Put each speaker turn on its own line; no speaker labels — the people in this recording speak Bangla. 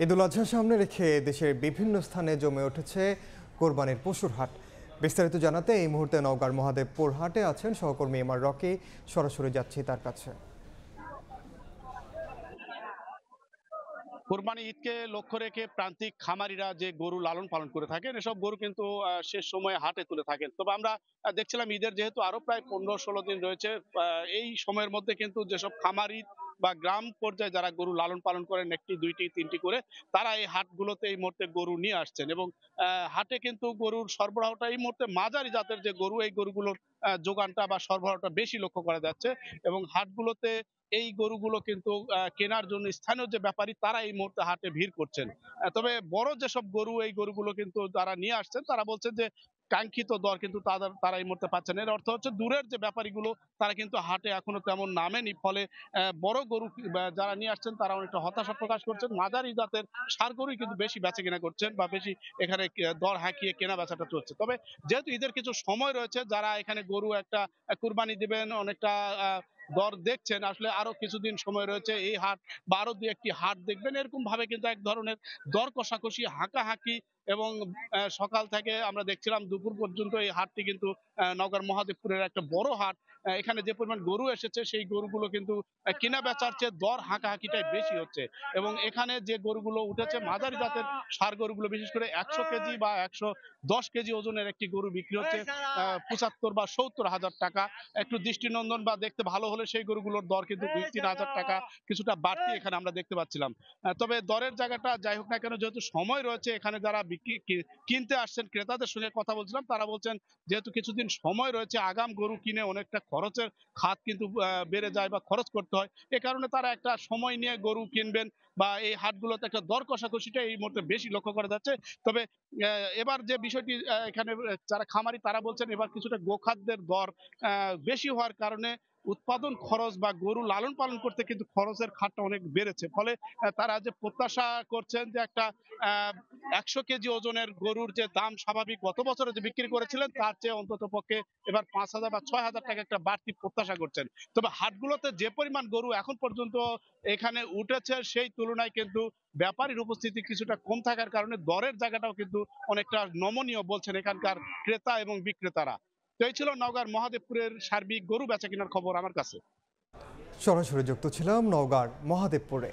ঈদুল আজহা সামনে রেখে দেশের বিভিন্ন স্থানে জমে উঠেছে কোরবানির পশুর হাট। বিস্তারিত জানাতে এই মুহূর্তে নওগাঁর মহাদেবপুর হাটে আছেন সহকর্মী এমআর রকি। সরাসরি যাচ্ছি তার কাছে।
কোরবানি ঈদকে লক্ষ্য রেখে প্রান্তিক খামারিরা যে গরু লালন পালন করে থাকেন, এসব গরু কিন্তু শেষ সময়ে হাটে তুলে থাকেন। তবে আমরা দেখছিলাম ঈদের যেহেতু আরো প্রায় 15-16 দিন রয়েছে, এই সময়ের মধ্যে কিন্তু যেসব খামারি বা গ্রাম পর্যায়ে যারা গরু লালন পালন করেন, একটি দুইটি তিনটি করে, তারা এই হাটগুলোতে এই মুহূর্তে গরু নিয়ে আসছেন। এবং হাটে কিন্তু গরুর সরবরাহটা এই মুহূর্তে মাঝারি জাতের যে গরু, এই গরুগুলোর যোগানটা বা সরবরাহটা বেশি লক্ষ্য করা যাচ্ছে। এবং হাটগুলোতে এই গরুগুলো কিন্তু কেনার জন্য স্থানীয় যে ব্যাপারী, তারা এই মুহূর্তে হাটে ভিড় করছেন। তবে বড় যেসব গরু, এই গরুগুলো কিন্তু যারা নিয়ে আসছেন, তারা বলছেন যে কাঙ্ক্ষিত দর কিন্তু তারা এই মুহূর্তে পাচ্ছেন। এর অর্থ হচ্ছে দূরের যে ব্যাপারীগুলো, তারা কিন্তু হাটে এখনো তেমন নামেনি। ফলে বড় গরু যারা নিয়ে আসছেন, তারা অনেকটা হতাশা প্রকাশ করছেন। মাঝারি জাতের ষাঁড় গরুই কিন্তু বেশি বেচা কেনা করছেন বা বেশি এখানে দর হাঁকিয়ে কেনা বেচাটা চলছে। তবে যেহেতু ঈদের কিছু সময় রয়েছে, যারা এখানে গরু একটা কুরবানি দিবেন, অনেকটা দর দেখছেন, আসলে আরো কিছুদিন সময় রয়েছে এই হাট বা আরো দুই একটি হাট দেখবেন, এরকম ভাবে কিন্তু এক ধরনের দর কষাকষি, হাঁকাহাঁকি। এবং সকাল থেকে আমরা দেখছিলাম দুপুর পর্যন্ত এই হাটটি কিন্তু নগর মহাদেবপুরের একটা বড় হাট। এখানে যে পরিমাণ গরু এসেছে, সেই গরুগুলো কিন্তু কেনা বেচার চেয়ে দর হাঁকাহাঁকিটাই বেশি হচ্ছে। এবং এখানে যে গরুগুলো উঠেছে, মাঝারি জাতের ষাঁড় গরুগুলো, বিশেষ করে 100 কেজি বা 110 কেজি ওজনের একটি গরু বিক্রি হচ্ছে 75 বা 70 হাজার টাকা। একটু দৃষ্টিনন্দন বা দেখতে ভালো হলে সেই গরুগুলোর দর কিন্তু 2-3 হাজার টাকা কিছুটা বাড়তি এখানে আমরা দেখতে পাচ্ছিলাম। তবে দরের জায়গাটা যাই হোক না কেন, যেহেতু সময় রয়েছে, এখানে যারা কিনতে আসছেন, ক্রেতাদের সঙ্গে কথা বলছিলাম, তারা বলছেন যেহেতু কিছুদিন সময় রয়েছে, আগাম গরু কিনে অনেকটা খরচের খাত কিন্তু বেড়ে যায় বা খরচ করতে হয়। এ কারণে তারা একটা সময় নিয়ে গরু কিনবেন বা এই হাটগুলোতে একটা দর কষাকষিটা এই মুহূর্তে বেশি লক্ষ্য করা যাচ্ছে। তবে এবার যে বিষয়টি, এখানে যারা খামারি, তারা বলছেন এবার কিছুটা গোখাদ্যের দর বেশি হওয়ার কারণে উৎপাদন খরচ বা গরু লালন পালন করতে কিন্তু খরচের খাতটা অনেক বেড়েছে। ফলে তারা যে প্রত্যাশা করছেন যে একটা 100 কেজি ওজনের গরুর যে দাম স্বাভাবিক গত বছরে যে বিক্রি করেছিলেন, তার চেয়ে অন্তত পক্ষে এবার 5,000 বা 6,000 টাকা একটা বাড়তি প্রত্যাশা করছেন। তবে হাটগুলোতে যে পরিমাণ গরু এখন পর্যন্ত এখানে উঠেছে, সেই তুলনায় কিন্তু ব্যাপারীর উপস্থিতি কিছুটা কম থাকার কারণে দরের জায়গাটাও কিন্তু অনেকটা নমনীয় বলছেন এখানকার ক্রেতা এবং বিক্রেতারা। তো এই ছিল নওগাঁর মহাদেবপুরের সার্বিক গরু বেচা কেনার খবর আমার কাছে।
সরাসরি যুক্ত ছিলাম নওগাঁর মহাদেবপুরে।